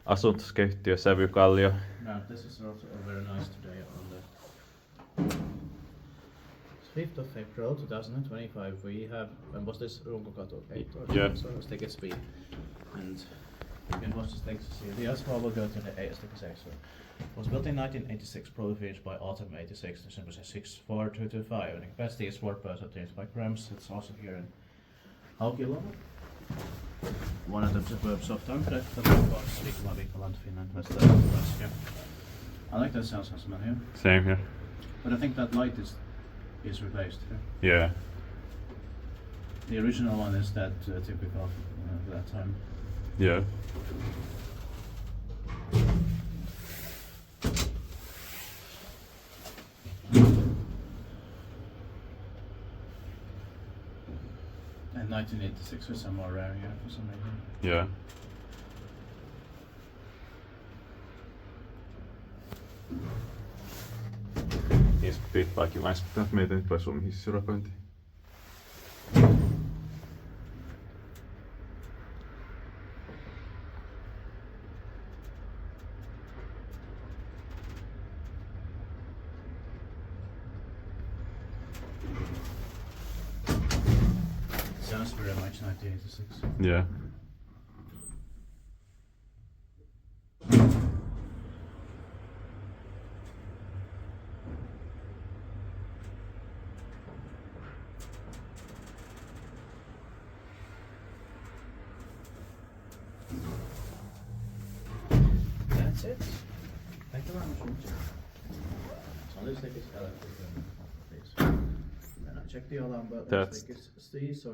asuntoskeittiö Sävykallio. Now this is also very nice today on the 5th of April 2025. We have, when was this? Runkokatu 8 or Yeah. so let's take it speed. And you can watch this thing to see. The S4 will go to the A, stick so. It was built in 1986, probably finished by autumn 86, the symbol says 64225. And the capacity is 4 per 35 grams. It's also here in Haukiluoma, one of the suburbs of Tampere, Finland, Finland, I like that sound system here. Same here. But I think that light is replaced here. Yeah. The original one is that typical of that time. Yeah. And 1986 was some more rare here for some reason. Yeah. Niin speedbikein mä mietin nyt vai Suomen hissirakointi. Sounds very much 1986. Yeah. That's it. Thank you very much. So let's take this electric, please. And I check the alarm, but let's That's- take this. So